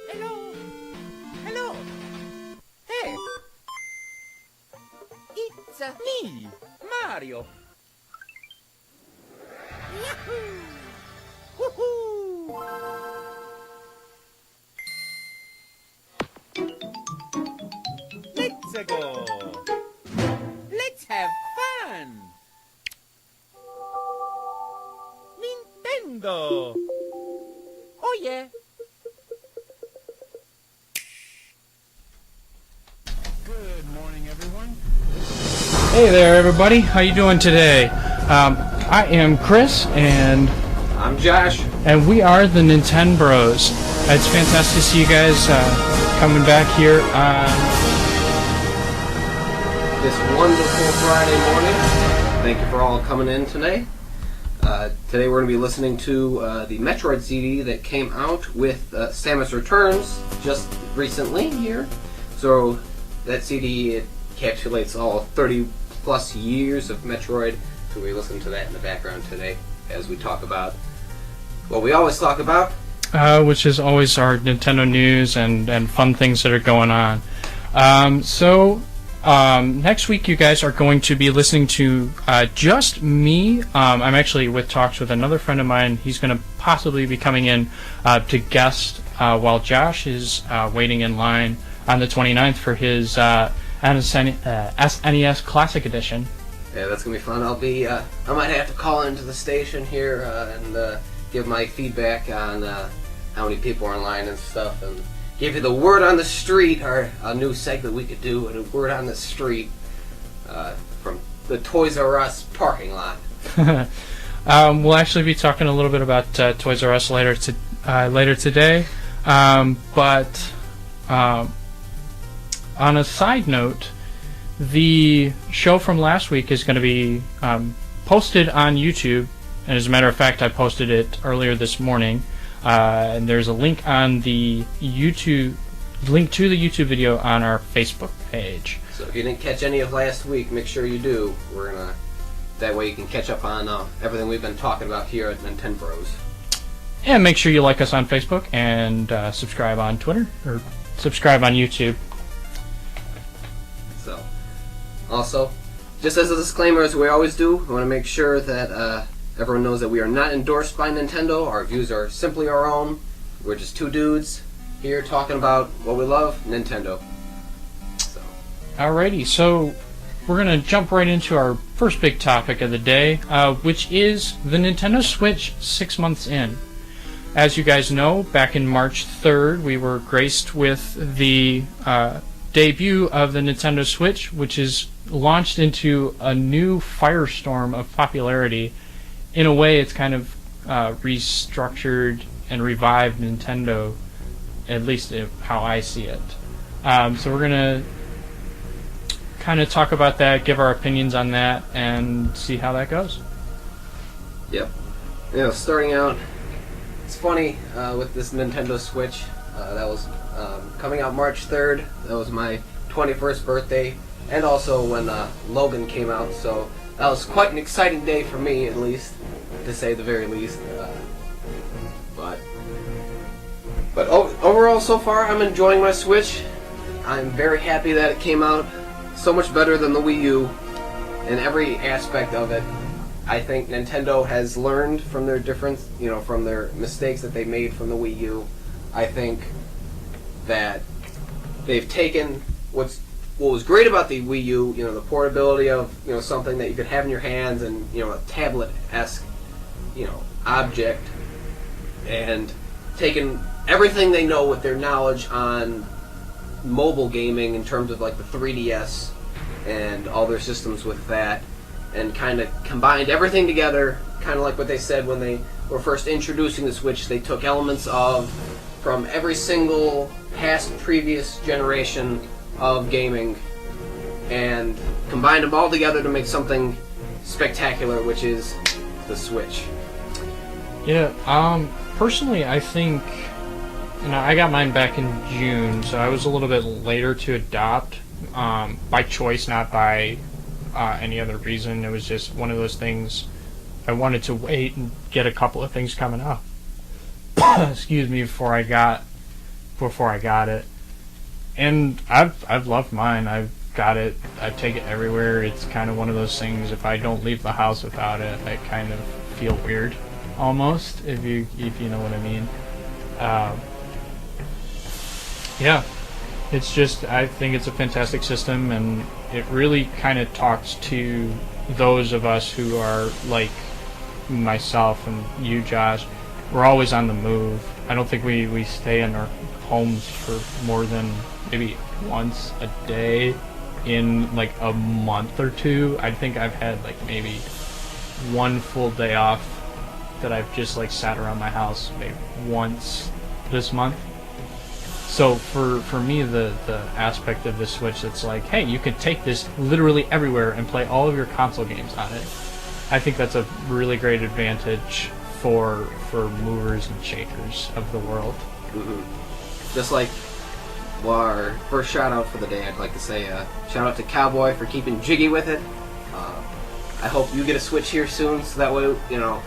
Hello. Hello. Hey. It's me, Mario. Yahoo! Woohoo! Let's go. Let's have fun. Nintendo. Oh yeah. Good morning, everyone. Hey there, everybody. How you doing today? I am Chris, and I'm Josh. and we are the Nintenbros. It's fantastic to see you guys coming back here on. This wonderful Friday morning. Thank you for all coming in today. Today we're going to be listening to the Metroid CD that came out with Samus Returns just recently here. So that CD encapsulates all 30 plus years of Metroid. So we listen to that in the background today as we talk about what we always talk about. Which is always our Nintendo news and fun things that are going on. Next week you guys are going to be listening to just me. I'm actually with talks with another friend of mine. He's going to possibly be coming in to guest while Josh is waiting in line on the 29th for his SNES Classic Edition. Yeah, that's gonna be fun. I might have to call into the station here and give my feedback on how many people are in line and stuff, and give you the word on the street, or a new segment we could do, a word on the street from the Toys R Us parking lot. We'll actually be talking a little bit about Toys R Us later today, but on a side note, the show from last week is going to be posted on YouTube, and as a matter of fact, I posted it earlier this morning. And there's a link on the link to the YouTube video on our Facebook page. So if you didn't catch any of last week, make sure you do. That way you can catch up on everything we've been talking about here at Nintenbros. And make sure you like us on Facebook and subscribe on Twitter or subscribe on YouTube. So, also, just as a disclaimer, as we always do, we want to make sure that everyone knows that we are not endorsed by Nintendo. Our views are simply our own. We're just two dudes here talking about what we love, Nintendo. So. Alrighty, so we're going to jump right into our first big topic of the day, which is the Nintendo Switch 6 months in. As you guys know, back in March 3rd, we were graced with the debut of the Nintendo Switch, which is launched into a new firestorm of popularity. In a way, it's kind of restructured and revived Nintendo, at least how I see it. So we're going to kind of talk about that, give our opinions on that, and see how that goes. Yep. Starting out, it's funny with this Nintendo Switch. That was coming out March 3rd. That was my 21st birthday, and also when Logan came out, so that was quite an exciting day for me, at least, to say the very least. But overall, so far, I'm enjoying my Switch. I'm very happy that it came out so much better than the Wii U in every aspect of it. I think Nintendo has learned from their from their mistakes that they made from the Wii U. I think that they've taken what was great about the Wii U, the portability of, something that you could have in your hands and, a tablet-esque, object, and taken everything they know with their knowledge on mobile gaming in terms of, like, the 3DS and all their systems with that, and kind of combined everything together, kind of like what they said when they were first introducing the Switch. They took elements from every single previous generation of gaming and combined them all together to make something spectacular, which is the Switch. Yeah, personally, I think, I got mine back in June, so I was a little bit later to adopt, by choice, not by any other reason. It was just one of those things. I wanted to wait and get a couple of things coming up. Excuse me, before I got before I got it, and I've loved mine. I've got it. I take it everywhere. It's kind of one of those things. If I don't leave the house without it, I kind of feel weird, almost. If you know what I mean. Yeah, it's just, I think it's a fantastic system, and it really kind of talks to those of us who are like myself and you, Josh. We're always on the move. I don't think we stay in our homes for more than maybe once a day in like a month or two. I think I've had like maybe one full day off that I've just like sat around my house maybe once this month. So for me, the aspect of the Switch that's like, hey, you can take this literally everywhere and play all of your console games on it. I think that's a really great advantage for movers and shakers of the world. Mm-hmm. Just like, well, our first shout out for the day, I'd like to say shout out to Cowboy for keeping jiggy with it. I hope you get a Switch here soon, so that way, you know,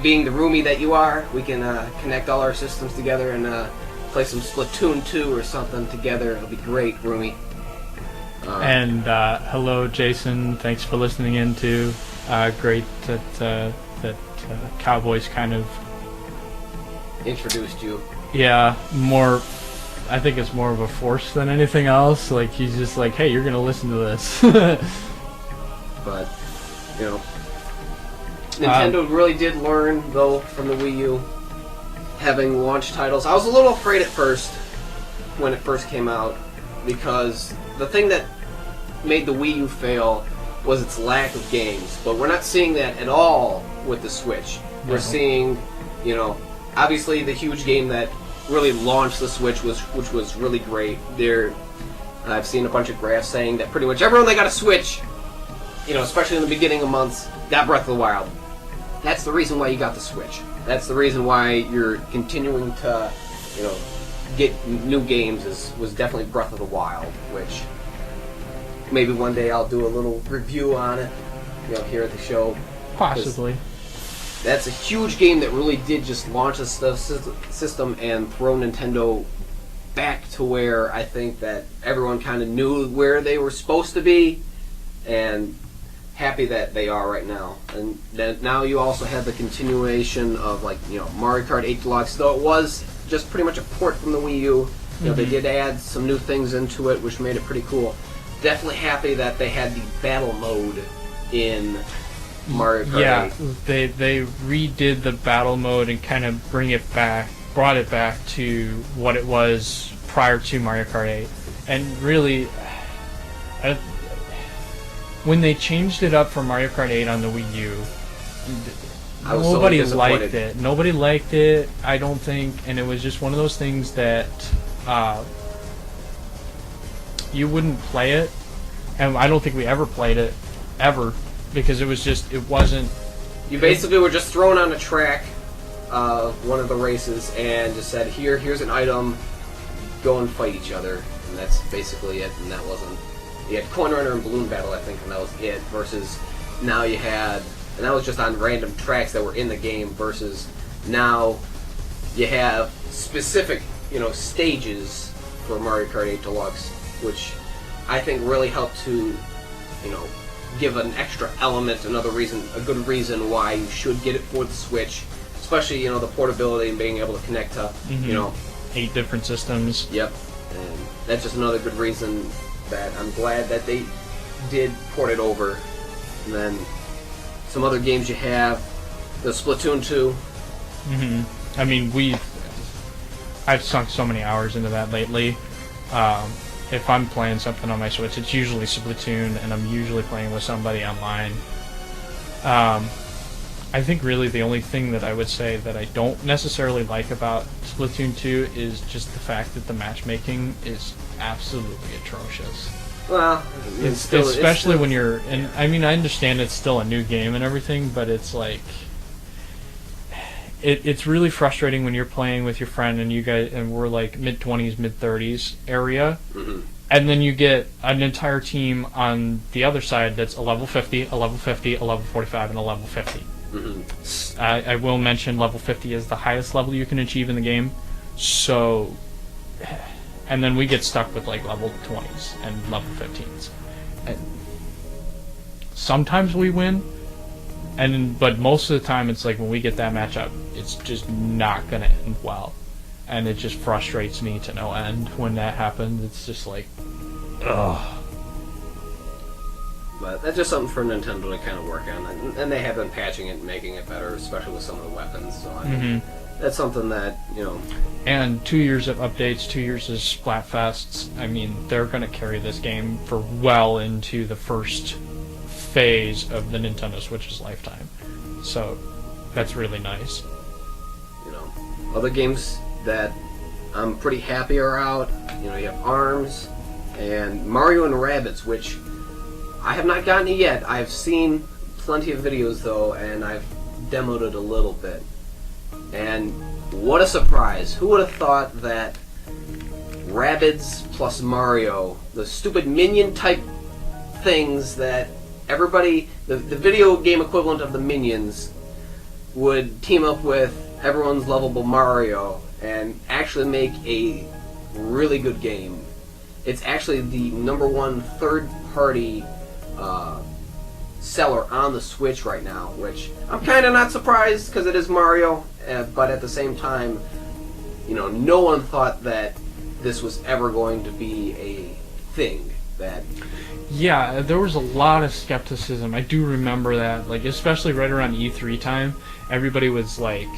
being the roomie that you are, we can connect all our systems together and play some Splatoon 2 or something together. It'll be great, roomie. And hello, Jason. Thanks for listening in too. Great that Cowboys kind of introduced you. Yeah, more. I think it's more of a force than anything else. Like, he's just like, hey, you're gonna listen to this. But, you know, Nintendo really did learn, though, from the Wii U, having launch titles. I was a little afraid at first, when it first came out, because the thing that made the Wii U fail was its lack of games. But we're not seeing that at all with the Switch. We're seeing, you know, obviously the huge game that really launched the Switch, which was really great. I've seen a bunch of graphs saying that pretty much everyone that got a Switch, you know, especially in the beginning of months, got Breath of the Wild. That's the reason why you got the Switch. That's the reason why you're continuing to, you know, get new games. Was definitely Breath of the Wild, which maybe one day I'll do a little review on it, you know, here at the show. Possibly. That's a huge game that really did just launch the system and throw Nintendo back to where I think that everyone kind of knew where they were supposed to be, and happy that they are right now. And then now you also have the continuation of, like, you know, Mario Kart 8 Deluxe, though it was just pretty much a port from the Wii U. You know, they did add some new things into it, which made it pretty cool. Definitely happy that they had the battle mode in Mario Kart 8. They redid the battle mode and kind of brought it back to what it was prior to Mario Kart 8. And really, when they changed it up for Mario Kart 8 on the Wii U, nobody liked it. Nobody liked it, I don't think, and it was just one of those things that you wouldn't play it, and I don't think we ever played it, ever, because it wasn't... You basically were just thrown on a track of one of the races and just said, here's an item, go and fight each other, and that's basically it, and that wasn't... You had Coin Runner and Balloon Battle, I think, and that was it, versus now you had... And that was just on random tracks that were in the game, versus now you have specific, you know, stages for Mario Kart 8 Deluxe, which I think really helped to, you know, give an extra element, a good reason why you should get it for the Switch, especially, you know, the portability and being able to connect to, you know... 8 different systems. Yep, and that's just another good reason that I'm glad that they did port it over. And then some other games you have, the Splatoon 2. I mean, I've sunk so many hours into that lately. If I'm playing something on my Switch, it's usually Splatoon, and I'm usually playing with somebody online. I think really the only thing that I would say that I don't necessarily like about Splatoon 2 is just the fact that the matchmaking is absolutely atrocious. Well, especially when you're... And I mean, I understand it's still a new game and everything, but it's like... It's really frustrating when you're playing with your friend and you guys, and we're like mid-20s, mid-30s area, and then you get an entire team on the other side that's a level 50, a level 50, a level 45, and a level 50. I will mention level 50 is the highest level you can achieve in the game, so and then we get stuck with like level 20s and level 15s. And sometimes we win, but most of the time it's like when we get that matchup, it's just not gonna end well, and it just frustrates me to no end when that happens. It's just like, ugh. But that's just something for Nintendo to kind of work on, and they have been patching it and making it better, especially with some of the weapons. So I mean, that's something that, you know. And 2 years of updates, 2 years of Splatfests. I mean, they're going to carry this game for well into the first phase of the Nintendo Switch's lifetime. So that's really nice. You know, other games that I'm pretty happy are out. You know, you have ARMS and Mario and Rabbids, which I have not gotten it yet. I've seen plenty of videos though, and I've demoed it a little bit. And what a surprise! Who would have thought that Rabbids plus Mario, the stupid minion type things that everybody, the video game equivalent of the Minions, would team up with everyone's lovable Mario and actually make a really good game. It's actually the #1 third-party seller on the Switch right now, which I'm kind of not surprised because it is Mario, but at the same time, you know, no one thought that this was ever going to be a thing. That Yeah, there was a lot of skepticism. I do remember that, like especially right around E3 time, everybody was like,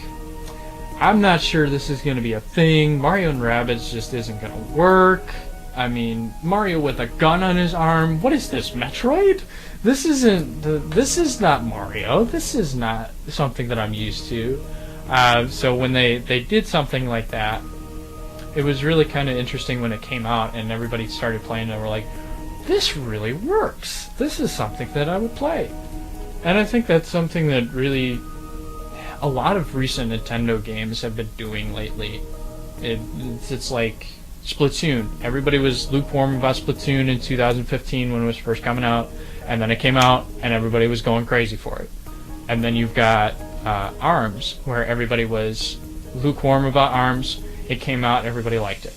I'm not sure this is going to be a thing. Mario and Rabbids just isn't going to work. I mean, Mario with a gun on his arm. What is this, Metroid? This is not Mario. This is not something that I'm used to. So when they did something like that, it was really kind of interesting when it came out and everybody started playing and were like, this really works. This is something that I would play. And I think that's something that really a lot of recent Nintendo games have been doing lately. It's like Splatoon. Everybody was lukewarm about Splatoon in 2015 when it was first coming out, and then it came out and everybody was going crazy for it. And then you've got ARMS, where everybody was lukewarm about ARMS. It came out, everybody liked it.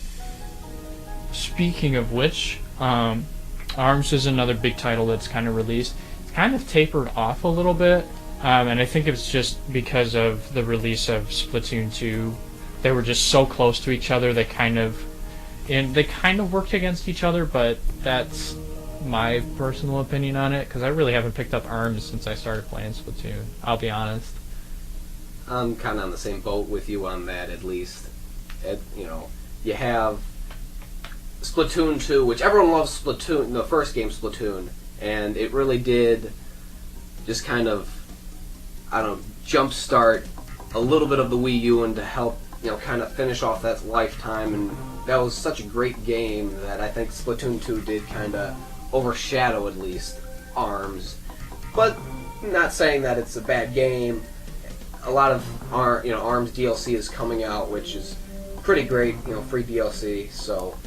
Speaking of which, ARMS is another big title that's kind of released. It's kind of tapered off a little bit, and I think it's just because of the release of Splatoon 2. They were just so close to each other. They kind of worked against each other, but that's my personal opinion on it, because I really haven't picked up ARMS since I started playing Splatoon. I'll be honest. I'm kind of on the same boat with you on that, at least. You know, you have Splatoon 2, which everyone loves Splatoon, the first game Splatoon, and it really did just kind of, I don't know, jumpstart a little bit of the Wii U and to help, you know, kind of finish off that lifetime, and that was such a great game that I think Splatoon 2 did kind of overshadow at least ARMS. But not saying that it's a bad game. A lot of ARMS DLC is coming out, which is pretty great, you know, free DLC, so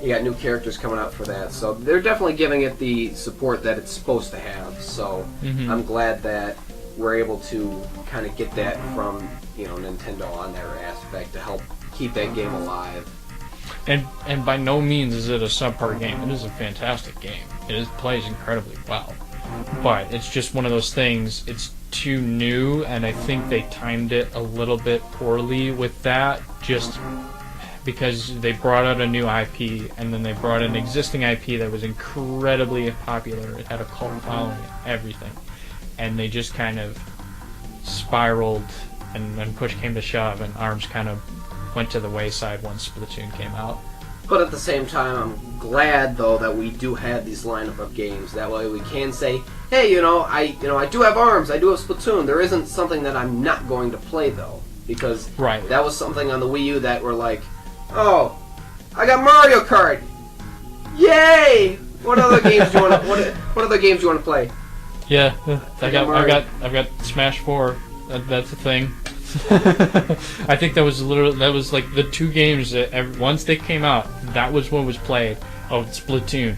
you got new characters coming out for that. So they're definitely giving it the support that it's supposed to have. So I'm glad that we're able to kind of get that from, you know, Nintendo on their aspect to help keep that game alive. And by no means is it a subpar game. It is a fantastic game. It plays incredibly well. But it's just one of those things, it's too new, and I think they timed it a little bit poorly with that, just because they brought out a new IP, and then they brought an existing IP that was incredibly popular. It had a cult following, everything. And they just kind of spiraled, and push came to shove, and ARMS kind of went to the wayside once Splatoon came out. But at the same time, I'm glad though that we do have these lineup of games. That way we can say, hey, I do have ARMS, I do have Splatoon. There isn't something that I'm not going to play though, because that was something on the Wii U that were like, oh, I got Mario Kart, yay! What other games do you want to? What other games do you want to play? Yeah, I've got Smash 4. That's the thing. I think that was like the two games that once they came out, that was what was played. Oh, Splatoon.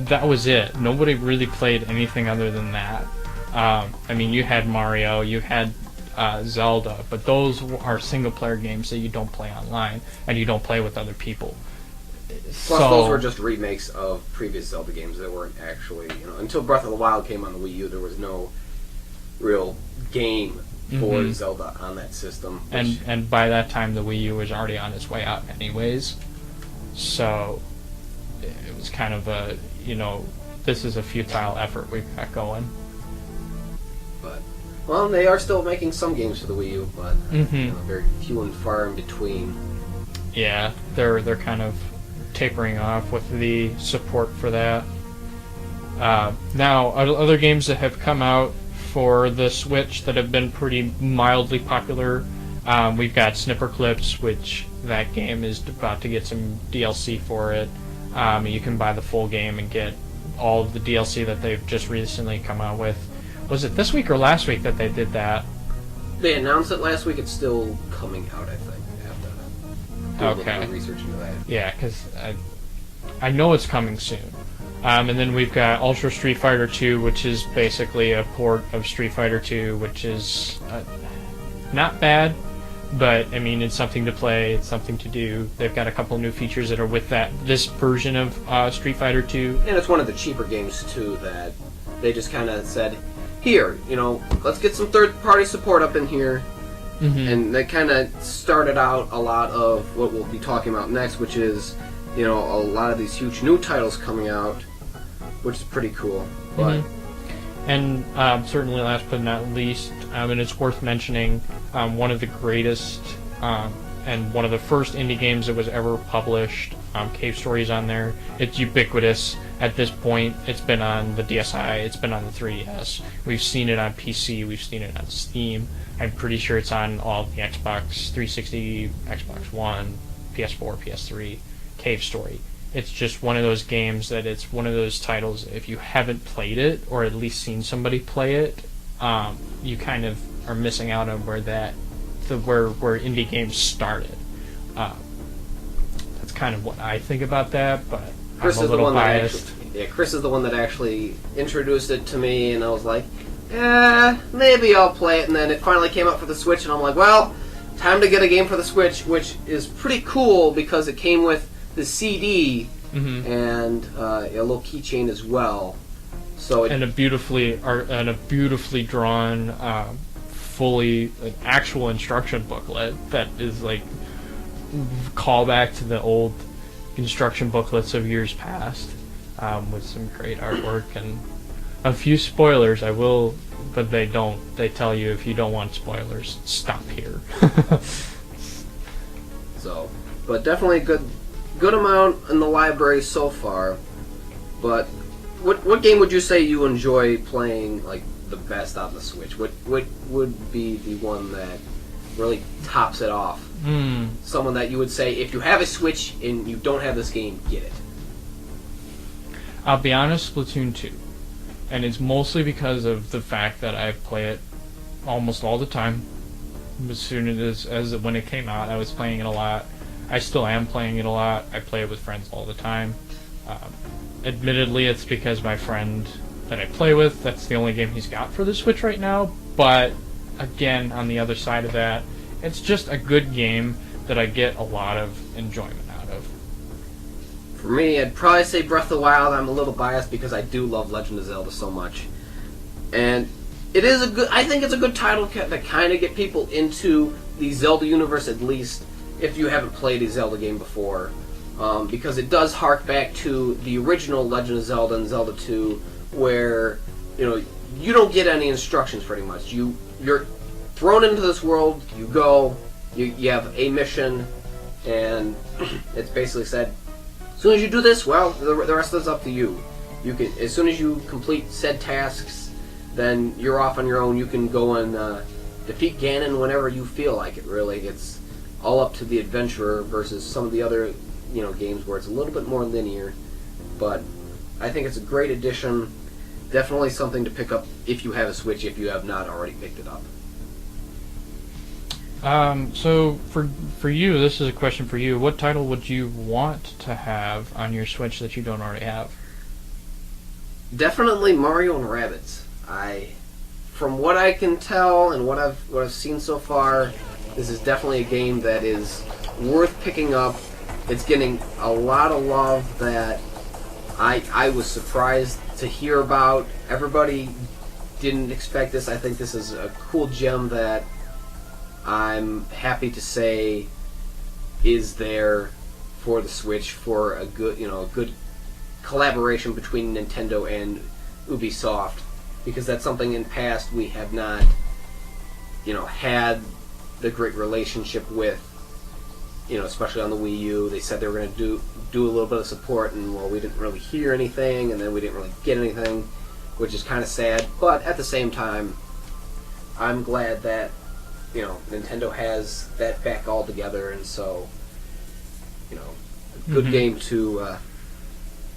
That was it. Nobody really played anything other than that. I mean, you had Mario, you had Zelda, but those are single-player games that you don't play online and you don't play with other people. Plus, those were just remakes of previous Zelda games that weren't actually, until Breath of the Wild came on the Wii U, there was no real game for Zelda on that system. And by that time, the Wii U was already on its way out anyways. So it was kind of a, this is a futile effort we've got going. But, well, they are still making some games for the Wii U, but very few and far in between. Yeah, they're kind of tapering off with the support for that. Now, other games that have come out for the Switch that have been pretty mildly popular, we've got Snipper Clips, which that game is about to get some DLC for it. You can buy the full game and get all of the DLC that they've just recently come out with. Was it this week or last week that they did that? They announced it last week. It's still coming out, I think. Okay. Research into that. Yeah, because I know it's coming soon. And then we've got Ultra Street Fighter 2, which is basically a port of Street Fighter 2, which is not bad, but I mean it's something to play, it's something to do. They've got a couple new features that are with this version of Street Fighter 2. And it's one of the cheaper games too that they just kind of said, here, let's get some third-party support up in here. And that kind of started out a lot of what we'll be talking about next, which is, a lot of these huge new titles coming out, which is pretty cool. But And certainly last but not least, and it's worth mentioning, one of the greatest and one of the first indie games that was ever published, Cave Story's on there. It's ubiquitous at this point. It's been on the DSi, it's been on the 3DS. We've seen it on PC, we've seen it on Steam. I'm pretty sure it's on all the Xbox 360, Xbox One, PS4, PS3, Cave Story. It's just one of those games that it's one of those titles, if you haven't played it, or at least seen somebody play it, you kind of are missing out on where indie games started. That's kind of what I think about that, but Chris I'm a little biased. Chris is the one that actually introduced it to me, and I was like, maybe I'll play it, and then it finally came out for the Switch, and I'm like, well, time to get a game for the Switch, which is pretty cool because it came with the CD and a little keychain as well. So and a beautifully drawn, fully actual instruction booklet that is like callback to the old instruction booklets of years past, with some great artwork and a few spoilers. I will, but they don't. They tell you if you don't want spoilers, stop here. So, but definitely a good amount in the library so far. But what game would you say you enjoy playing like the best on the Switch? What would be the one that really tops it off? Someone that you would say, if you have a Switch and you don't have this game, get it. I'll be honest, Splatoon 2. And it's mostly because of the fact that I play it almost all the time. As soon as when it came out, I was playing it a lot. I still am playing it a lot. I play it with friends all the time. Admittedly, it's because my friend that I play with, that's the only game he's got for the Switch right now. But again, on the other side of that, it's just a good game that I get a lot of enjoyment out of. For me, I'd probably say Breath of the Wild. I'm a little biased because I do love Legend of Zelda so much. And it is I think it's a good title to kind of get people into the Zelda universe, at least if you haven't played a Zelda game before. Because it does hark back to the original Legend of Zelda and Zelda 2, where, you don't get any instructions pretty much. You're thrown into this world, you go, you have a mission, and it's basically said, as soon as you do this, well, the rest is up to you. You can, as soon as you complete said tasks, then you're off on your own. You can go and defeat Ganon whenever you feel like it, really. It's all up to the adventurer versus some of the other, games where it's a little bit more linear. But I think it's a great addition. Definitely something to pick up if you have a Switch, if you have not already picked it up. So for you, this is a question for you. What title would you want to have on your Switch that you don't already have? Definitely Mario and Rabbids. I from what I can tell and what I've seen so far, this is definitely a game that is worth picking up. It's getting a lot of love that I was surprised to hear about. Everybody didn't expect this. I think this is a cool gem that I'm happy to say is there for the Switch for a good, a good collaboration between Nintendo and Ubisoft, because that's something in past we have not, had the great relationship with, especially on the Wii U. They said they were going to do a little bit of support, and we didn't really hear anything, and then we didn't really get anything, which is kind of sad. But at the same time, I'm glad that Nintendo has that back all together, and so a good game to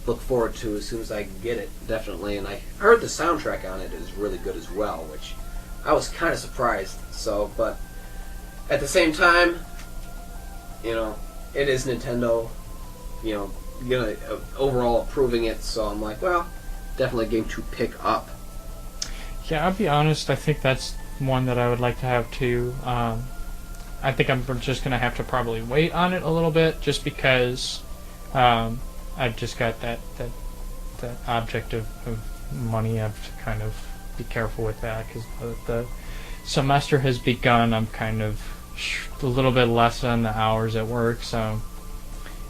look forward to as soon as I can get it, definitely. And I heard the soundtrack on it is really good as well, which I was kind of surprised. So, but at the same time, it is Nintendo, overall approving it. So I'm like, well, definitely a game to pick up. Yeah, I'll be honest, I think that's one that I would like to have too. I think I'm just going to have to probably wait on it a little bit, just because I've just got that object of money. I have to kind of be careful with that, because the semester has begun. I'm kind of a little bit less on the hours at work, so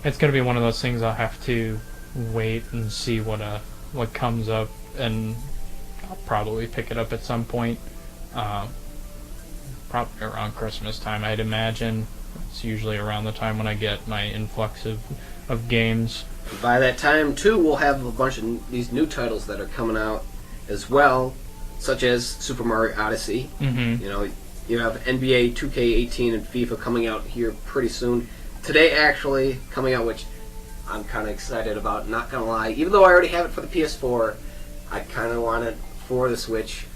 it's going to be one of those things I'll have to wait and see what comes up, and I'll probably pick it up at some point. Probably around Christmas time, I'd imagine. It's usually around the time when I get my influx of games. By that time, too, we'll have a bunch of these new titles that are coming out as well, such as Super Mario Odyssey. Mm-hmm. You have NBA 2K18 and FIFA coming out here pretty soon. Today, actually, coming out, which I'm kind of excited about, not going to lie. Even though I already have it for the PS4, I kind of want it for the Switch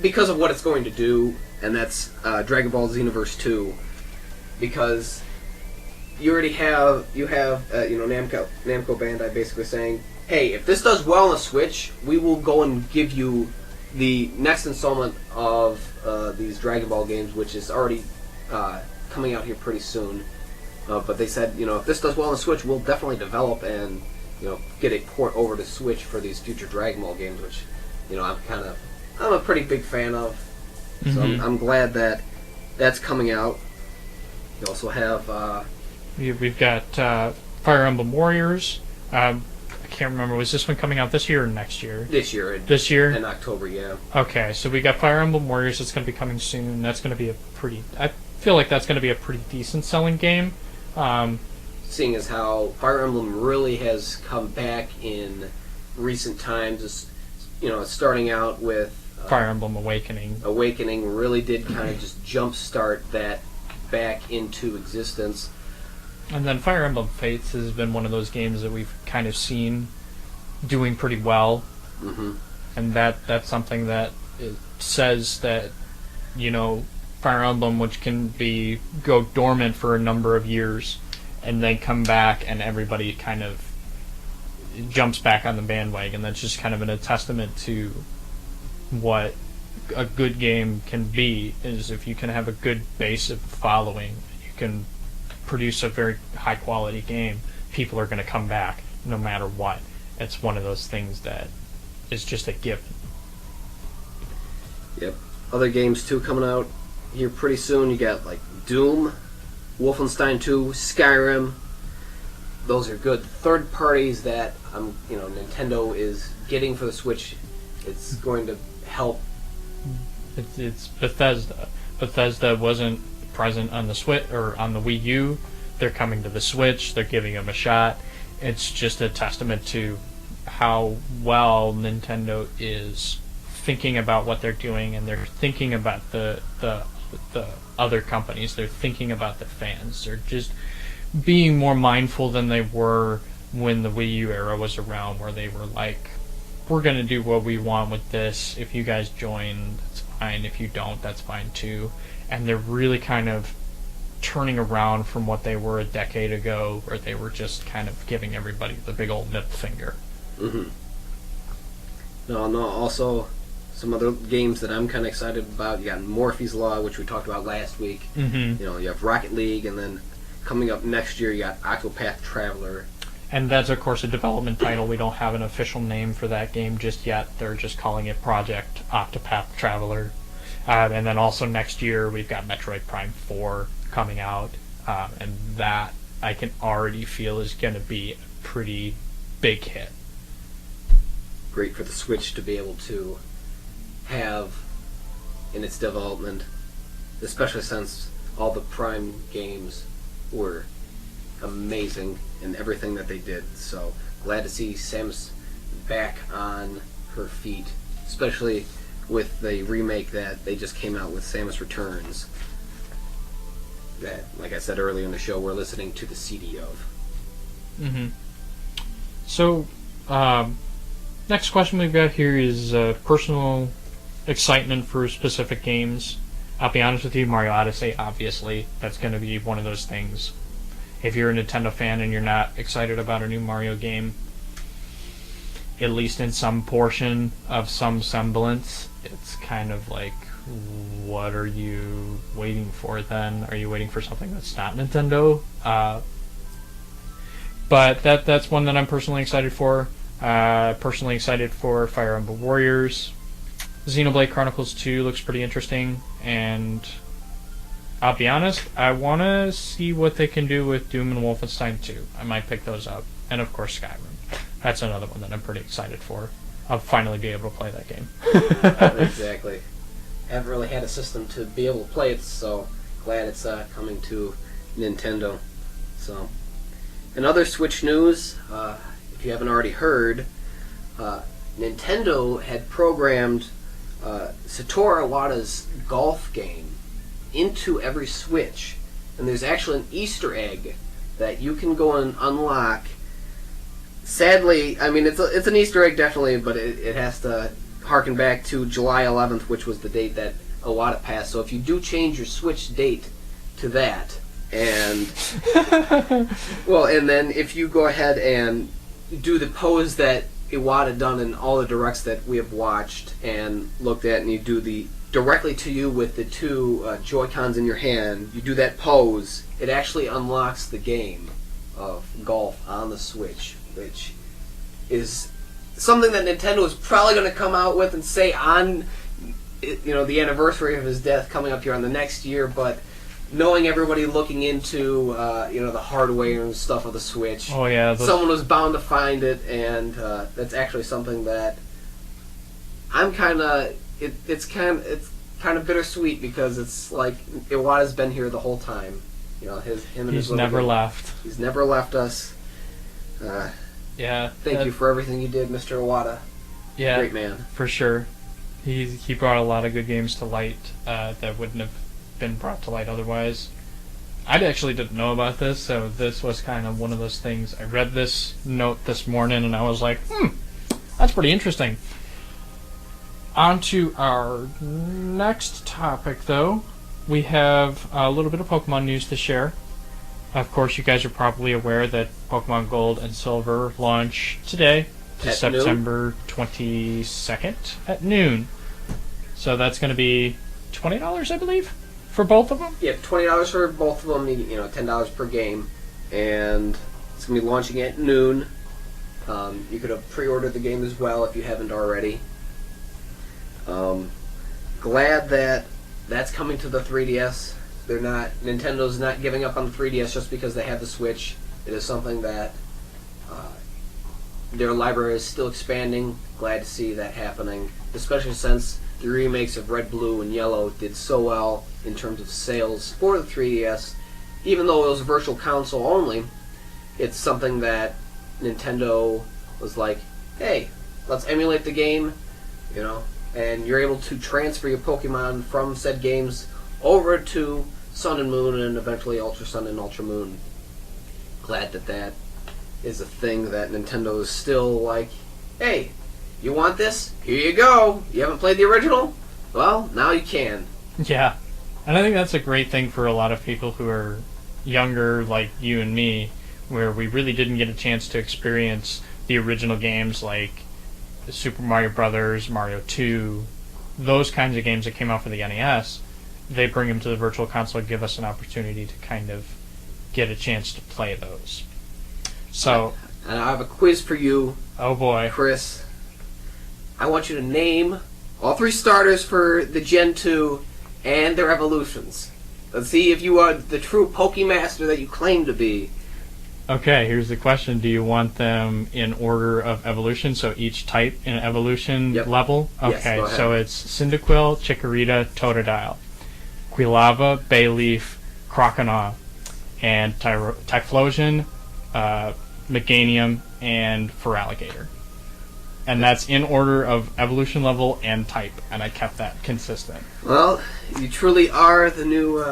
because of what it's going to do, and that's Dragon Ball Xenoverse 2. Because you already have Namco Bandai basically saying, hey, if this does well on the Switch, we will go and give you the next installment of these Dragon Ball games, which is already coming out here pretty soon. But they said, if this does well on the Switch, we'll definitely develop and get a port over to Switch for these future Dragon Ball games, which I'm a pretty big fan of. So Mm-hmm. I'm glad that that's coming out. You also have We've got Fire Emblem Warriors. I can't remember, was this one coming out this year or next year? this year. This year? In October, yeah. Okay, so we got Fire Emblem Warriors that's going to be coming soon. That's going to be I feel like that's going to be a pretty decent selling game. Seeing as how Fire Emblem really has come back in recent times, starting out with Fire Emblem Awakening. Awakening really did kind of just jumpstart that back into existence. And then Fire Emblem Fates has been one of those games that we've kind of seen doing pretty well. Mm-hmm. And that's something that it says that, Fire Emblem, which can go dormant for a number of years and then come back, and everybody kind of jumps back on the bandwagon. That's just kind of a testament to what a good game can be, is if you can have a good base of following, you can produce a very high quality game, people are going to come back no matter what. It's one of those things that is just a given. Yep. Other games too coming out here pretty soon. You got like Doom, Wolfenstein 2, Skyrim. Those are good third parties that Nintendo is getting for the Switch. It's going to help. It's Bethesda. Bethesda wasn't present on the Switch or on the Wii U. They're coming to the Switch. They're giving them a shot. It's just a testament to how well Nintendo is thinking about what they're doing, and they're thinking about the other companies. They're thinking about the fans. They're just being more mindful than they were when the Wii U era was around, where they were like, we're going to do what we want with this. If you guys join, that's fine. If you don't, that's fine too. And they're really kind of turning around from what they were a decade ago, where they were just kind of giving everybody the big old nip finger. Mm-hmm. No, also some other games that I'm kind of excited about. You got Morphe's Law, which we talked about last week. Mm-hmm. You know, you have Rocket League, and then coming up next year, you got Octopath Traveler. And that's, of course, a development title. We don't have an official name for that game just yet. They're just calling it Project Octopath Traveler. And then also next year, we've got Metroid Prime 4 coming out. And that, I can already feel, is going to be a pretty big hit. Great for the Switch to be able to have in its development, especially since all the Prime games were amazing in everything that they did. So glad to see Samus back on her feet, especially with the remake that they just came out with, Samus Returns, that, like I said earlier in the show, we're listening to the CD of. Mm-hmm. So, next question we've got here is personal excitement for specific games. I'll be honest with you, Mario Odyssey, obviously, that's going to be one of those things. If you're a Nintendo fan and you're not excited about a new Mario game, at least in some portion of some semblance, it's kind of like, what are you waiting for then? Are you waiting for something that's not Nintendo? But that's one that I'm personally excited for. Personally excited for Fire Emblem Warriors. Xenoblade Chronicles 2 looks pretty interesting, and I'll be honest, I want to see what they can do with Doom and Wolfenstein 2. I might pick those up. And of course Skyrim. That's another one that I'm pretty excited for. I'll finally be able to play that game. Exactly. Haven't really had a system to be able to play it, so glad it's coming to Nintendo. So, in other Switch news, if you haven't already heard, Nintendo had programmed Satoru Iwata's golf game into every Switch, and there's actually an Easter egg that you can go and unlock. Sadly, I mean, it's an Easter egg definitely, but it has to harken back to July 11th, which was the date that Iwata passed. So if you do change your Switch date to that, and well, and then if you go ahead and do the pose that Iwata done in all the directs that we have watched and looked at, and you do the directly to you with the two Joy-Cons in your hand, you do that pose, it actually unlocks the game of golf on the Switch, which is something that Nintendo is probably going to come out with and say on, you know, the anniversary of his death coming up here on the next year. But knowing everybody looking into you know, the hardware and stuff of the Switch, Oh yeah, someone was bound to find it, and that's actually something that I'm kind of it's kind of bittersweet, because it's like Iwata's been here the whole time. You know, him and his he's never left. He's never left us. Yeah. Thank you for everything you did, Mr. Iwata. Yeah, Great man. for sure. He brought a lot of good games to light that wouldn't have been brought to light otherwise. I actually didn't know about this, so this was kind of one of those things. I read this note this morning and I was like, that's pretty interesting. On to our next topic, though. We have a little bit of Pokemon news to share. Of course, you guys are probably aware that Pokemon Gold and Silver launch today, At September 22nd at noon. So that's going to be $20, I believe, for both of them? Yeah, $20 for both of them. You know, $10 per game, and it's gonna be launching at noon. You could have pre-ordered the game as well if you haven't already. Glad that that's coming to the 3DS. Nintendo's not giving up on the 3DS just because they have the Switch. It is something that their library is still expanding. Glad to see that happening, especially since the remakes of Red, Blue, and Yellow did so well in terms of sales for the 3DS. Even though it was virtual console only, it's something that Nintendo was like, hey, let's emulate the game, you know, and you're able to transfer your Pokemon from said games over to Sun and Moon, and eventually Ultra Sun and Ultra Moon. Glad that that is a thing that Nintendo is still like, hey, you want this? Here you go. You haven't played the original? Well, now you can. Yeah. And I think that's a great thing for a lot of people who are younger, like you and me, where we really didn't get a chance to experience the original games like Super Mario Brothers, Mario 2, those kinds of games that came out for the NES, they bring them to the Virtual Console, give us an opportunity to kind of get a chance to play those. So, and I have a quiz for you. Oh boy, Chris. I want you to name all 3 starters for the Gen 2 and their evolutions. Let's see if you are the true Pokemaster that you claim to be. okay, here's the question. Do you want them in order of evolution, so each type in evolution Yep. level? Yes, Okay, go ahead. so it's Cyndaquil, Chikorita, Totodile, Quilava, Bayleaf, Croconaw, and Typhlosion, Meganium, and Feraligatr. And that's in order of evolution level and type, and I kept that consistent. Well, you truly are the new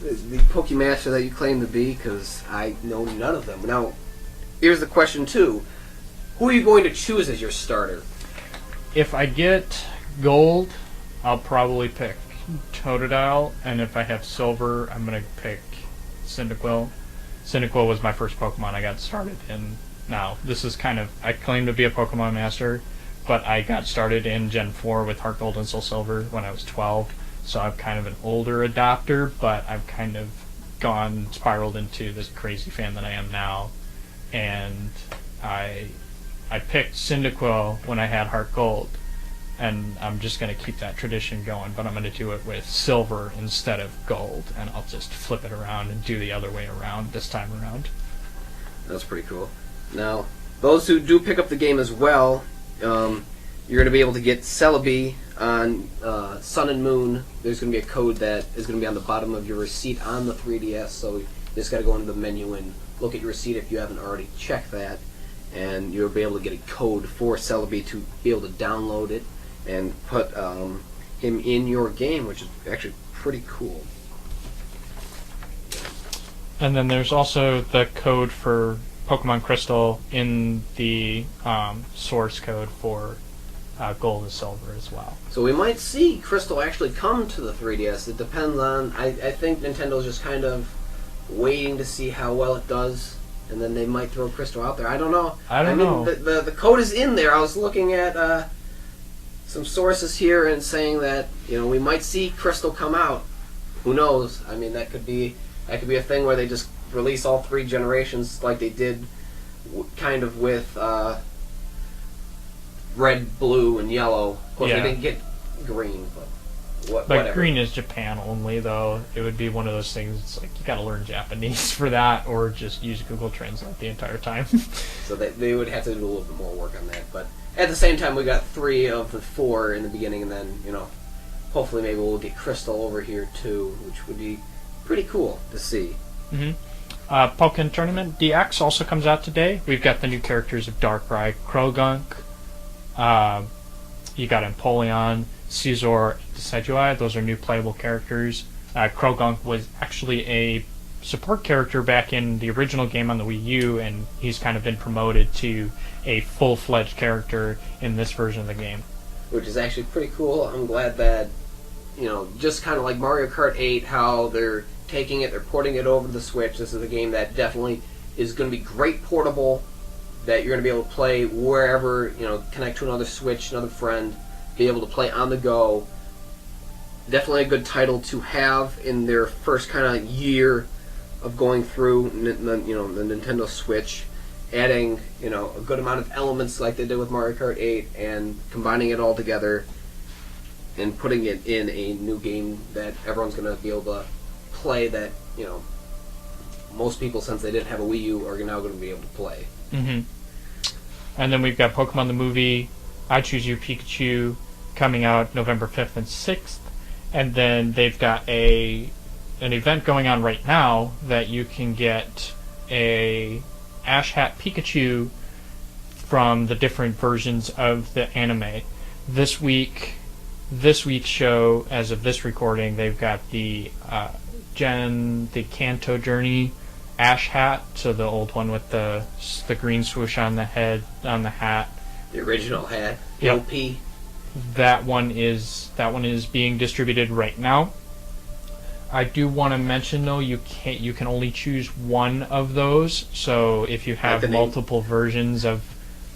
the Pokemaster that you claim to be, because I know none of them. Now, here's the question, too. Who are you going to choose as your starter? If I get gold, I'll probably pick Totodile, and if I have silver, I'm going to pick Cyndaquil. Cyndaquil was my first Pokemon I got started in. Now, this is kind of, I claim to be a Pokemon Master, but I got started in Gen 4 with Heart Gold and Soul Silver when I was 12, so I'm kind of an older adopter, but I've kind of spiraled into this crazy fan that I am now, and I picked Cyndaquil when I had Heart Gold, and I'm just going to keep that tradition going, but I'm going to do it with silver instead of gold, and I'll just flip it around and do the other way around this time around. That's pretty cool. Now, those who do pick up the game as well, you're going to be able to get Celebi on Sun and Moon. There's going to be a code that is going to be on the bottom of your receipt on the 3DS, so you just got to go into the menu and look at your receipt if you haven't already checked that, and you'll be able to get a code for Celebi to be able to download it and put him in your game, which is actually pretty cool. And then there's also the code for Pokemon Crystal in the source code for Gold and Silver as well. So we might see Crystal actually come to the 3DS. It depends on... I think Nintendo's just kind of waiting to see how well it does, and then they might throw Crystal out there. I don't know. I don't know. The code is in there. I was looking at some sources here and saying that, we might see Crystal come out. Who knows? I mean, that could be a thing where they just release all 3 generations like they did kind of with red, blue, and yellow. Of course, Yeah. we didn't get green, but But whatever. green is Japan only, though. It would be one of those things, it's like, you gotta learn Japanese for that, or just use Google Translate the entire time. So they would have to do a little bit more work on that. But at the same time, we got 3 of the 4 in the beginning, and then, hopefully maybe we'll get Crystal over here, too, which would be pretty cool to see. Mm-hmm. Pokken Tournament DX also comes out today. We've got the new characters of Darkrai, Krogunk, you got Empoleon, Scizor, Decidueye. Those are new playable characters. Krogunk was actually a support character back in the original game on the Wii U, and he's kind of been promoted to a full-fledged character in this version of the game. Which is actually pretty cool. I'm glad that, just kind of like Mario Kart 8, how they're taking it, they're porting it over to the Switch. This is a game that definitely is going to be great portable, that you're going to be able to play wherever, connect to another Switch, another friend, be able to play on the go. Definitely a good title to have in their first kind of year of going through the Nintendo Switch, adding, a good amount of elements like they did with Mario Kart 8 and combining it all together and putting it in a new game that everyone's going to be able to play, that, most people, since they didn't have a Wii U, are now going to be able to play. Mm-hmm. And then we've got Pokemon the Movie, I Choose You Pikachu, coming out November 5th and 6th. And then they've got an event going on right now that you can get a Ash Hat Pikachu from the different versions of the anime. This week's show, as of this recording, they've got the Kanto Journey Ash Hat, so the old one with the green swoosh on the head, on the hat. The original hat. Yep. LP. That one is being distributed right now. I do want to mention, though, you can only choose one of those. So if you have multiple versions of,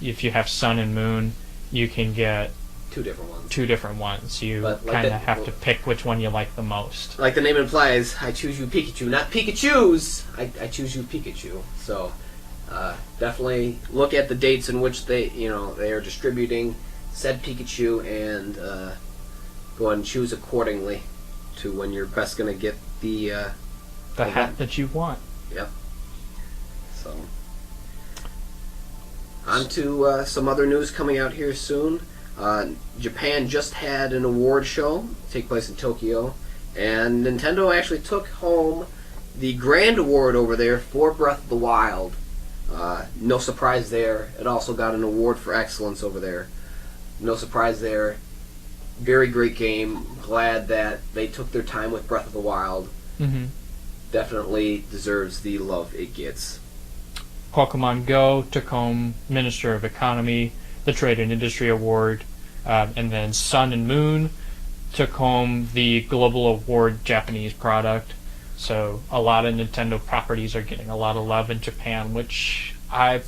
if you have Sun and Moon, you can get two different ones. Two different ones. You But, like kind of that- have to pick which one you like the most. Like the name implies, I choose you Pikachu, not Pikachus. I choose you Pikachu. So definitely look at the dates in which they are distributing said Pikachu and go ahead and choose accordingly to when you're best going to get the hat that you want. Yep. So on to some other news coming out here soon. Japan just had an award show take place in Tokyo, and Nintendo actually took home the grand award over there for Breath of the Wild. No surprise there. It also got an award for excellence over there. No surprise there. Very great game. Glad that they took their time with Breath of the Wild. Mm-hmm. Definitely deserves the love it gets. Pokemon Go took home Minister of Economy, the Trade and Industry Award, and then Sun and Moon took home the Global Award Japanese product. So a lot of Nintendo properties are getting a lot of love in Japan, which I'm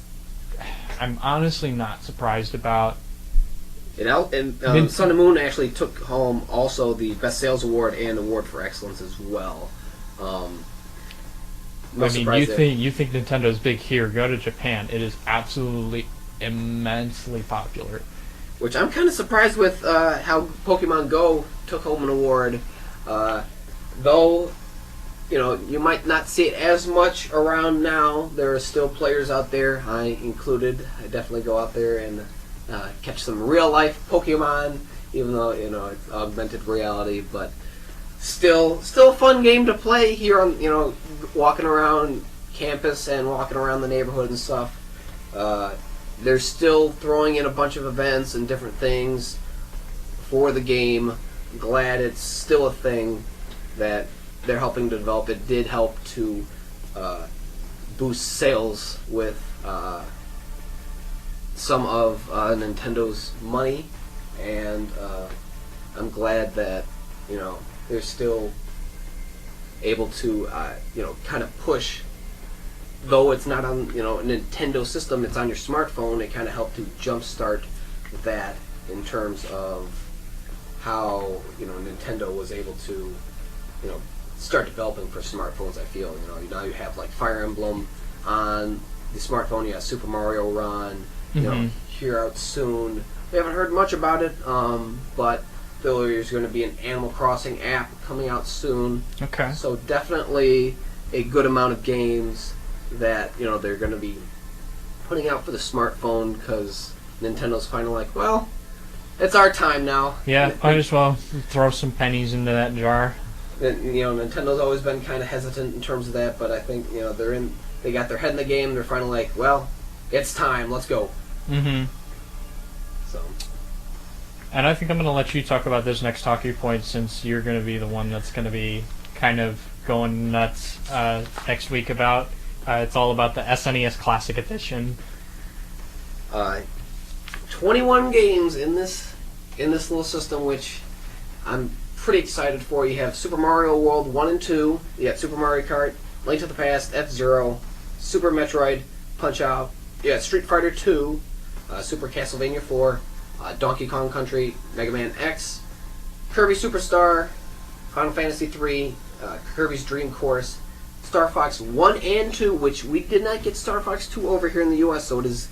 honestly not surprised about. Sun and Moon actually took home also the Best Sales Award and Award for Excellence as well. You think Nintendo's big here? Go to Japan. It is absolutely immensely popular. Which I'm kind of surprised with how Pokemon Go took home an award. Though, you might not see it as much around now. There are still players out there, I included. I definitely go out there and catch some real life Pokemon, even though it's augmented reality. But still a fun game to play here on walking around campus and walking around the neighborhood and stuff. They're still throwing in a bunch of events and different things for the game. Glad it's still a thing that they're helping to develop. It did help to boost sales with some of Nintendo's money, and I'm glad that they're still able to kind of push. Though it's not on a Nintendo system, it's on your smartphone. It kind of helped to jumpstart that in terms of how Nintendo was able to start developing for smartphones. I feel now you have like Fire Emblem on the smartphone. You have Super Mario Run. Here out soon. We haven't heard much about it, but there's going to be an Animal Crossing app coming out soon. Okay. So definitely a good amount of games that they're going to be putting out for the smartphone, because Nintendo's finally like, well, it's our time now. Yeah, might as well throw some pennies into that jar. Nintendo's always been kind of hesitant in terms of that, but I think they got their head in the game. They're finally like, well, it's time. Let's go. Mm-hmm. So. And I think I'm going to let you talk about this next talking point, since you're going to be the one that's going to be kind of going nuts next week about. It's all about the SNES Classic Edition. 21 games in this little system, which I'm pretty excited for. You have Super Mario World 1 and 2. You have Super Mario Kart, Link to the Past, F-Zero, Super Metroid, Punch-Out. You have Street Fighter 2, Super Castlevania 4, Donkey Kong Country, Mega Man X, Kirby Superstar, Final Fantasy 3, Kirby's Dream Course, Star Fox 1 and 2, which we did not get Star Fox 2 over here in the US, so it is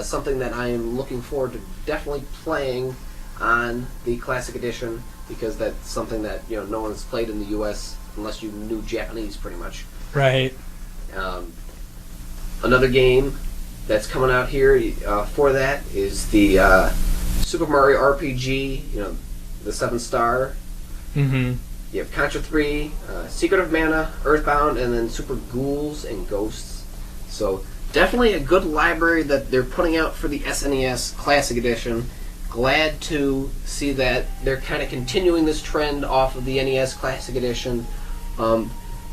something that I am looking forward to definitely playing on the Classic Edition, because that's something that no one's played in the US unless you knew Japanese, pretty much. Right. Another game that's coming out here for that is the Super Mario RPG, the 7-star. Mm-hmm. You have Contra 3, Secret of Mana, Earthbound, and then Super Ghouls and Ghosts. So definitely a good library that they're putting out for the SNES Classic Edition. Glad to see that they're kind of continuing this trend off of the NES Classic Edition.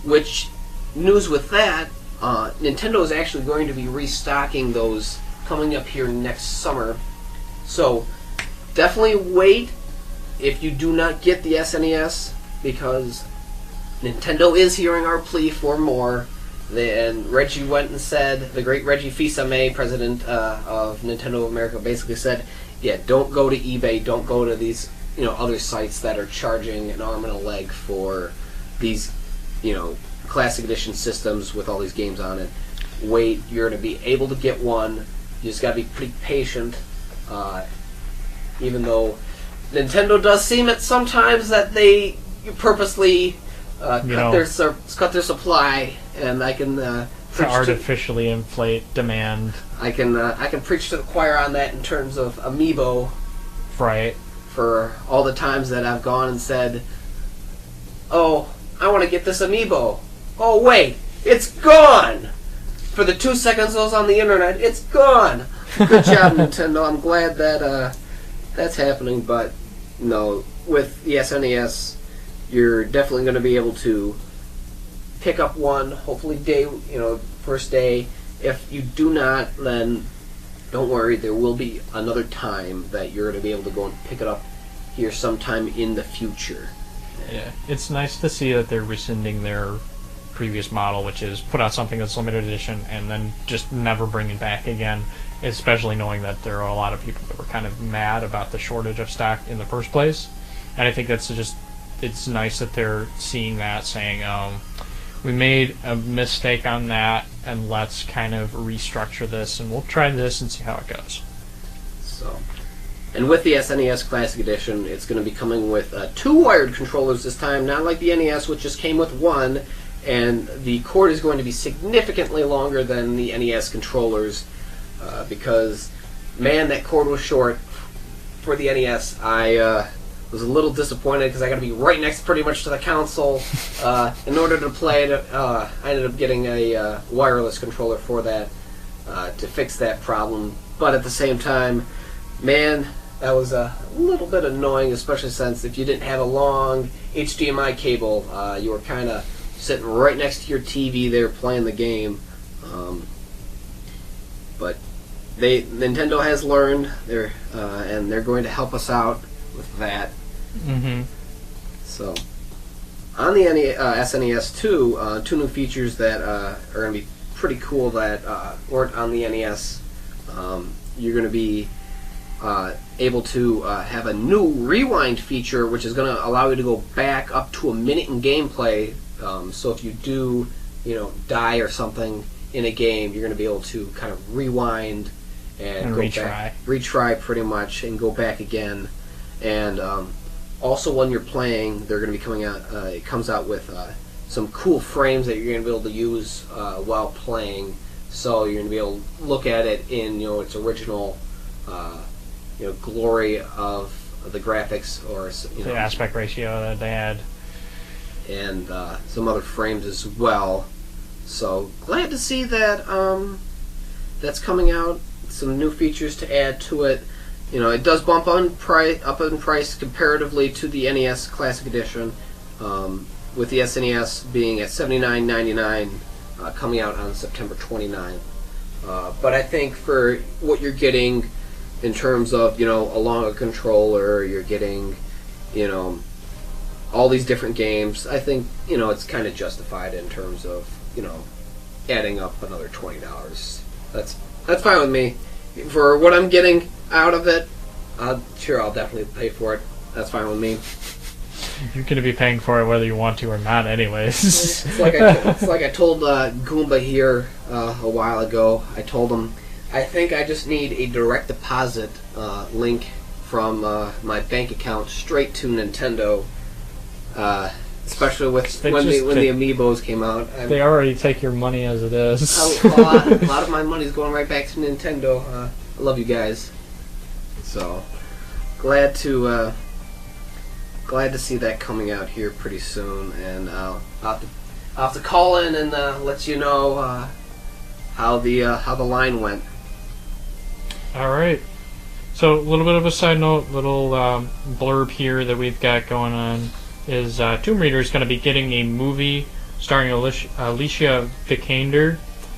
Which, news with that, Nintendo is actually going to be restocking those coming up here next summer. So definitely wait if you do not get the SNES, because Nintendo is hearing our plea for more, And Reggie went and said, the great Reggie Fils-Aimé, president of Nintendo of America, basically said, yeah, don't go to eBay, don't go to these other sites that are charging an arm and a leg for these Classic Edition systems with all these games on it. Wait, you're going to be able to get one. You just got to be pretty patient. Even though Nintendo does seem at sometimes that they purposely cut their supply, and I can to artificially inflate demand. I can preach to the choir on that in terms of Amiibo. Right. For all the times that I've gone and said, "Oh, I want to get this Amiibo." Oh wait, it's gone. For the 2 seconds I was on the internet, it's gone. Good job, Nintendo. I'm glad that that's happening. But no, with the SNES, you're definitely going to be able to pick up one. Hopefully, first day. If you do not, then don't worry. There will be another time that you're going to be able to go and pick it up here sometime in the future. Yeah, it's nice to see that they're rescinding their previous model, which is put out something that's limited edition and then just never bring it back again, especially knowing that there are a lot of people that were kind of mad about the shortage of stock in the first place. And I think that's just, it's nice that they're seeing that, saying, we made a mistake on that, and let's kind of restructure this, and we'll try this and see how it goes. So, and with the SNES Classic Edition, it's going to be coming with 2 wired controllers this time, not like the NES, which just came with 1, and the cord is going to be significantly longer than the NES controllers, because, man, that cord was short for the NES. I was a little disappointed because I got to be right next pretty much to the console in order to play it. I ended up getting a wireless controller for that to fix that problem. But at the same time, man, that was a little bit annoying, especially since if you didn't have a long HDMI cable, you were kind of sitting right next to your TV there playing the game. But Nintendo has learned, and they're going to help us out with that. Mm-hmm. So, on the SNES too, 2 new features that are going to be pretty cool that weren't on the NES. You're going to be able to have a new rewind feature, which is going to allow you to go back up to a minute in gameplay. So if you do, die or something in a game, you're going to be able to kind of rewind and go back, retry pretty much, and go back again. And also, when you're playing, they're going to be coming out. It comes out with some cool frames that you're going to be able to use while playing. So you're going to be able to look at it in its original glory of the graphics, or the aspect ratio that they had, and some other frames as well. So glad to see that that's coming out. Some new features to add to it. It does bump up in price comparatively to the NES Classic Edition, with the SNES being at $79.99, coming out on September 29th. But I think for what you're getting in terms of along a controller, you're getting all these different games. I think it's kind of justified in terms of adding up another $20. That's fine with me. For what I'm getting out of it, sure, I'll definitely pay for it. That's fine with me. You're going to be paying for it whether you want to or not anyways. It's like I told Goomba here a while ago. I told him, I think I just need a direct deposit link from my bank account straight to Nintendo, especially with when the Amiibos came out. They already take your money as it is. A lot of my money's going right back to Nintendo. I love you guys. So glad to see that coming out here pretty soon, and I'll have to call in and let you know how the line went. All right. So a little bit of a side note, little blurb here that we've got going on is Tomb Raider is going to be getting a movie starring Alicia Vikander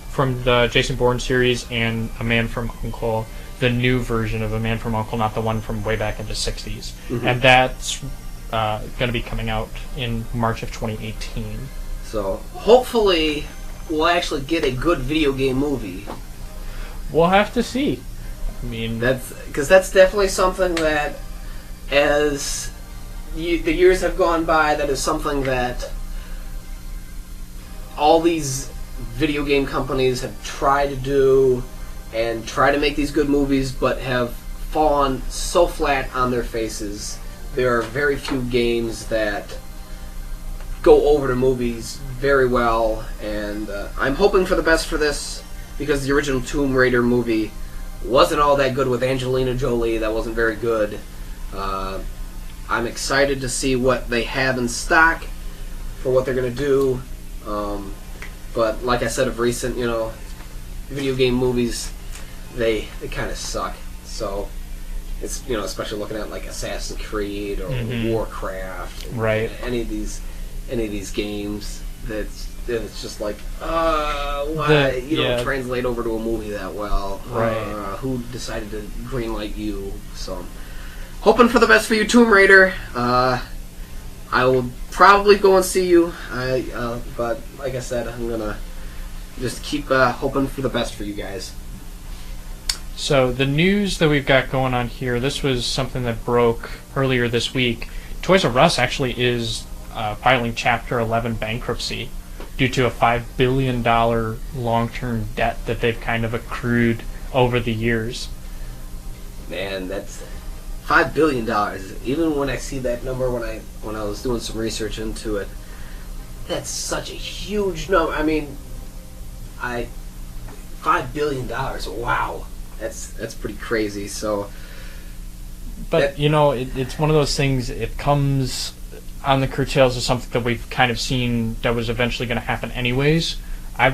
from the Jason Bourne series and A Man from U.N.C.L.E., the new version of A Man from U.N.C.L.E., not the one from way back in the 60s. Mm-hmm. And that's going to be coming out in March of 2018. So hopefully we'll actually get a good video game movie. We'll have to see. I mean, that's definitely something that, as the years have gone by, that is something that all these video game companies have tried to do and try to make these good movies, but have fallen so flat on their faces. There are very few games that go over the movies very well, and I'm hoping for the best for this, because the original Tomb Raider movie wasn't all that good with Angelina Jolie. That wasn't very good. I'm excited to see what they have in stock for what they're going to do. But like I said, of recent, video game movies, they kind of suck. So it's, especially looking at like Assassin's Creed or Warcraft, right? Any of these games it's just like, why you don't translate over to a movie that well? Right. Who decided to greenlight you? So, hoping for the best for you, Tomb Raider. I will probably go and see you. But like I said, I'm gonna just keep hoping for the best for you guys. So the news that we've got going on here, this was something that broke earlier this week. Toys R Us actually is filing Chapter 11 bankruptcy due to a $5 billion long-term debt that they've kind of accrued over the years. Man, that's $5 billion. Even when I see that number, when I was doing some research into it, that's such a huge number. I mean, $5 billion. Wow, that's pretty crazy. So, but it's one of those things. It comes on the curtails of something that we've kind of seen that was eventually going to happen anyways. I've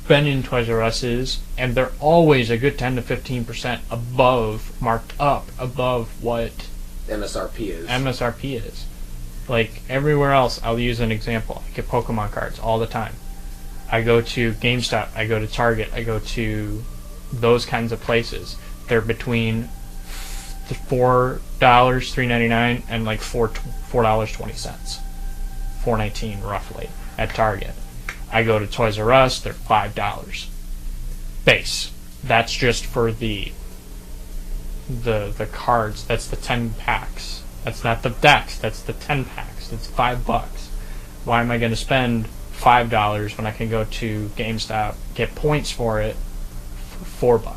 been in Toys R Us's, and they're always a good 10 to 15% marked up above what MSRP is. Like everywhere else, I'll use an example. I get Pokemon cards all the time. I go to GameStop, I go to Target, I go to those kinds of places. They're between $4, $3.99, and like $4.20, $4.19 roughly at Target. I go to Toys R Us, they're $5 base. That's just for the cards. That's the 10 packs. That's not the decks. That's the 10 packs. It's $5. Why am I going to spend $5 when I can go to GameStop, get points for it for $4?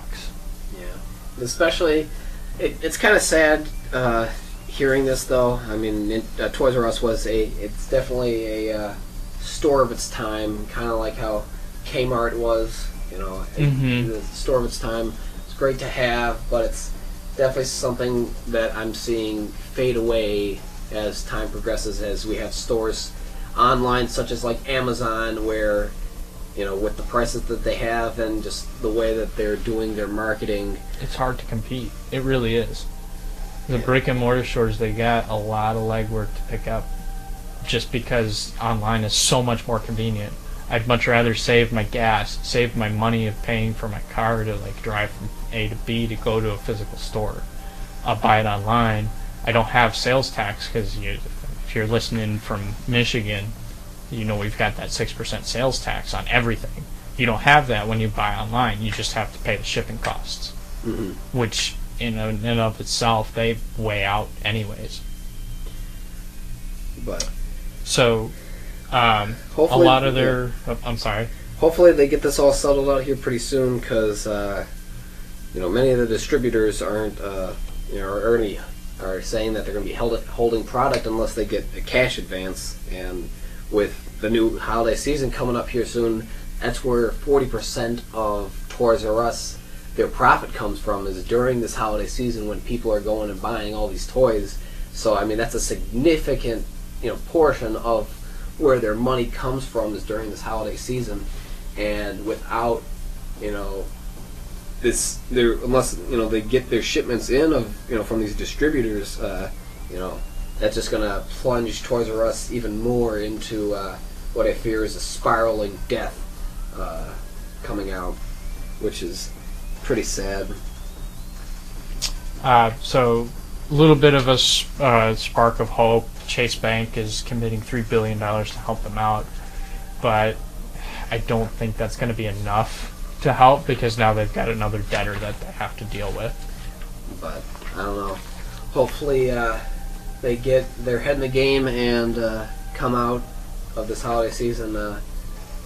Yeah, especially it's kind of sad hearing this though. I mean, Toys R Us it's definitely a store of its time, kind of like how Kmart was. The store of its time. It's great to have, but it's definitely something that I'm seeing fade away as time progresses, as we have stores online such as like Amazon, where with the prices that they have and just the way that they're doing their marketing, it's hard to compete. It really is. The brick and mortar stores, they got a lot of legwork to pick up just because online is so much more convenient. I'd much rather save my gas, save my money of paying for my car to like drive from A to B to go to a physical store. I'll buy it online. I don't have sales tax because if you're listening from Michigan, we've got that 6% sales tax on everything. You don't have that when you buy online. You just have to pay the shipping costs, which in and of itself they weigh out anyways. But so a lot of their I'm sorry. Hopefully they get this all settled out here pretty soon, because many of the distributors are saying that they're going to be holding product unless they get a cash advance. And with the new holiday season coming up here soon, that's where 40% of Toys R Us, their profit comes from, is during this holiday season when people are going and buying all these toys. So I mean, that's a significant portion of where their money comes from, is during this holiday season. And without unless they get their shipments in of from these distributors, that's just gonna plunge Toys R Us even more into what I fear is a spiraling death coming out, which is pretty sad. So a little bit of a spark of hope. Chase Bank is committing $3 billion to help them out, but I don't think that's going to be enough to help, because now they've got another debtor that they have to deal with. But I don't know. Hopefully they get their head in the game and come out of this holiday season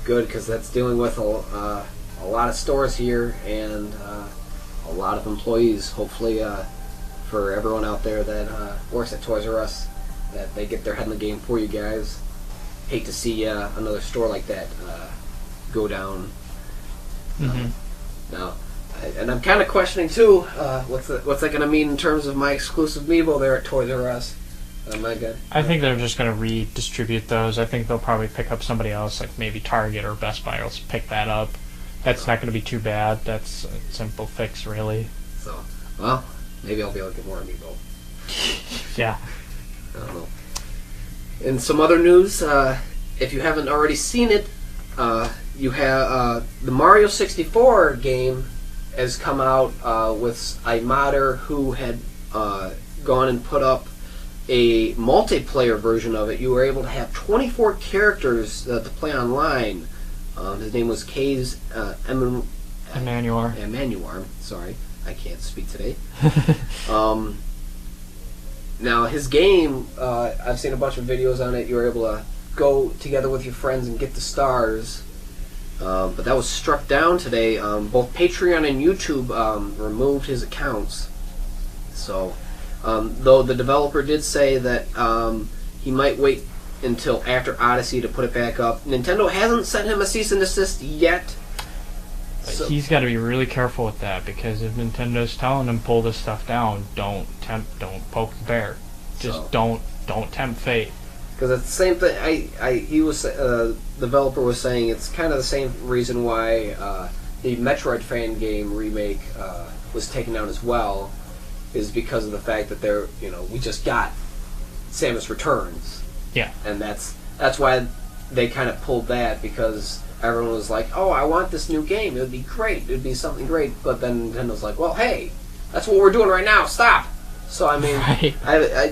good, because that's dealing with a lot of stores here and a lot of employees. Hopefully for everyone out there that works at Toys R Us, that they get their head in the game for you guys. Hate to see another store like that go down. Now, and I'm kind of questioning too, what's that going to mean in terms of my exclusive Amiibo there at Toys R Us? Am I good? I think they're just going to redistribute those. I think they'll probably pick up somebody else, like maybe Target or Best Buy will pick that up. That's not going to be too bad. That's a simple fix, really. So, well, maybe I'll be able to get more Amiibo. Yeah. I don't know. In some other news, if you haven't already seen it, you have the Mario 64 game has come out with a modder who had gone and put up a multiplayer version of it. You were able to have 24 characters to play online. His name was K's Emmanuar. Sorry, I can't speak today. Now his game, I've seen a bunch of videos on it. You were able to go together with your friends and get the stars. But that was struck down today. Both Patreon and YouTube removed his accounts. So, though the developer did say that he might wait until after Odyssey to put it back up. Nintendo hasn't sent him a cease and desist yet. So he's got to be really careful with that, because if Nintendo's telling him pull this stuff down, don't poke the bear. Just don't tempt fate. Because it's the same thing. The developer was saying it's kind of the same reason why the Metroid fan game remake was taken down as well, is because of the fact that we just got Samus Returns. Yeah. And that's why they kind of pulled that, because everyone was like, oh, I want this new game. It would be great. It would be something great. But then Nintendo's like, well, hey, that's what we're doing right now. Stop. So, I mean, right.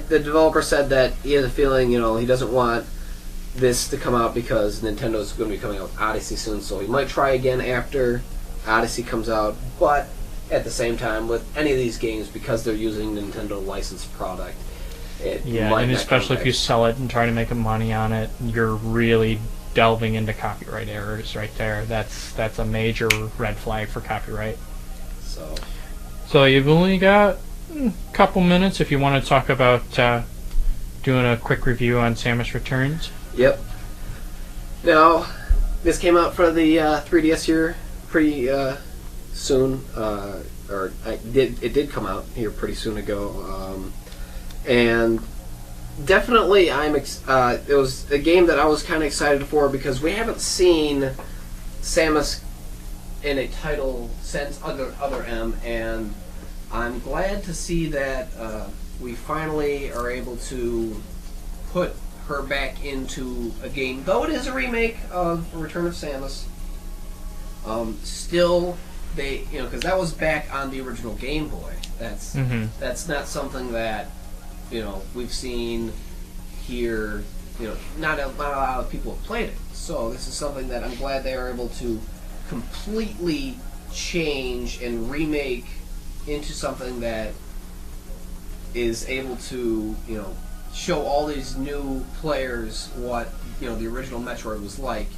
The developer said that he has a feeling, he doesn't want this to come out because Nintendo's going to be coming out with Odyssey soon. So he might try again after Odyssey comes out. But at the same time, with any of these games, because they're using Nintendo licensed product, and especially if you sell it and try to make money on it, you're really delving into copyright errors right there. That's a major red flag for copyright. So you've only got a couple minutes if you want to talk about doing a quick review on Samus Returns. Yep. Now, this came out for the 3DS here pretty soon, it did come out here pretty soon ago, and definitely it was a game that I was kind of excited for, because we haven't seen Samus in a title since Other M, and I'm glad to see that we finally are able to put her back into a game, though it is a remake of Return of Samus. Still, because that was back on the original Game Boy. That's not something that we've seen here. Not a lot of people have played it. So this is something that I'm glad they are able to completely change and remake into something that is able to, show all these new players what, the original Metroid was like,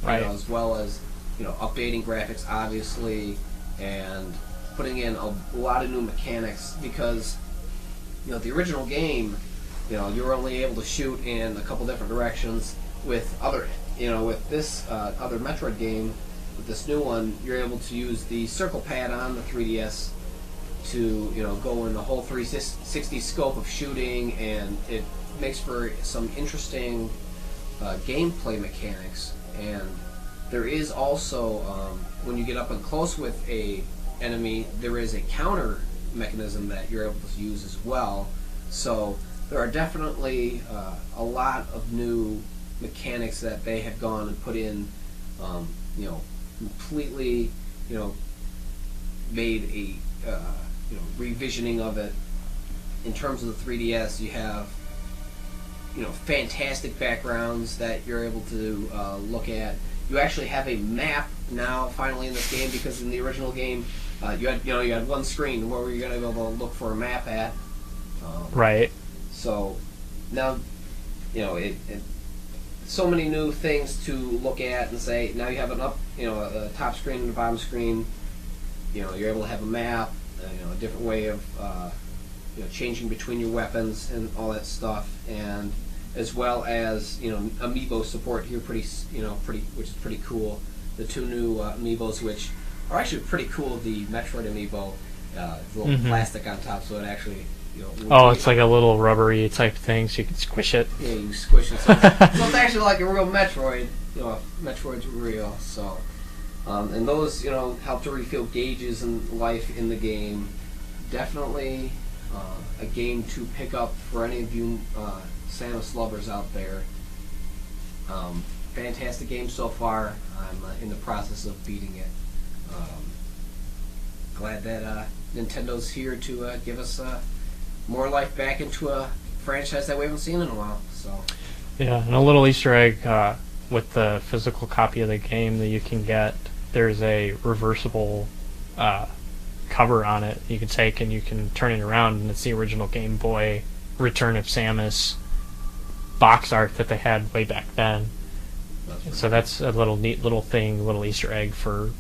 right. As well as, updating graphics, obviously, and putting in a lot of new mechanics, because, the original game, you were only able to shoot in a couple different directions. With with this other Metroid game, with this new one, you're able to use the circle pad on the 3DS to, go in the whole 360 scope of shooting, and it makes for some interesting gameplay mechanics. And there is also, when you get up and close with a enemy, there is a counter mechanism that you're able to use as well. So there are definitely a lot of new mechanics that they have gone and put in, completely, made a revisioning of it. In terms of the 3DS, you have fantastic backgrounds that you're able to look at. you actually have a map now finally in this game, because in the original game you had one screen where you're going to be able to look for a map at. Right. So now, it so many new things to look at and say. Now you have a top screen and a bottom screen. You're able to have a map, a different way of changing between your weapons and all that stuff, and as well as amiibo support here, which is pretty cool. The two new amiibos, which are actually pretty cool. The Metroid amiibo, a little plastic on top, so it actually it's like a little rubbery type thing, so you can squish it. Yeah, you squish it. So it's actually like a real Metroid. Metroid's real. So, and those help to refill gauges and life in the game. Definitely a game to pick up for any of you Samus lovers out there. Fantastic game so far. I'm in the process of beating it. Glad that Nintendo's here to give us more life back into a franchise that we haven't seen in a while. So yeah, and a little Easter egg with the physical copy of the game that you can get. There's a reversible cover on it you can take, and you can turn it around, and it's the original Game Boy Return of Samus box art that they had way back then. So that's a little neat little thing, little Easter egg for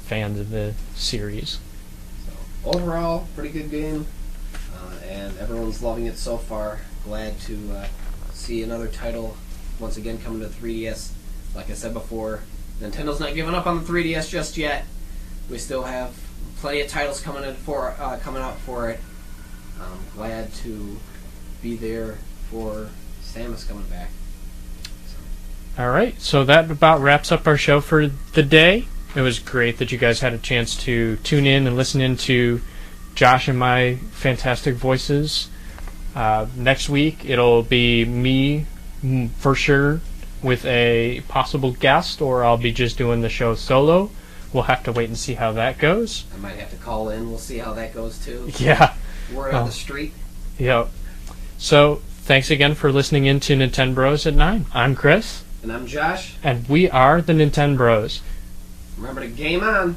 fans of the series. So overall, pretty good game, and everyone's loving it so far. Glad to see another title once again coming to 3DS. Like I said before, Nintendo's not giving up on the 3DS just yet. We still have plenty of titles coming out for it. Glad to be there for Samus coming back. Alright, so that about wraps up our show for the day. It was great that you guys had a chance to tune in and listen in to Josh and my fantastic voices. Next week, it'll be me for sure with a possible guest, or I'll be just doing the show solo. We'll have to wait and see how that goes. I might have to call in. We'll see how that goes, too. Yeah. Word on the street. Yep. So, thanks again for listening in to Nintenbros at 9. I'm Chris. And I'm Josh. And we are the Nintenbros. Remember to game on.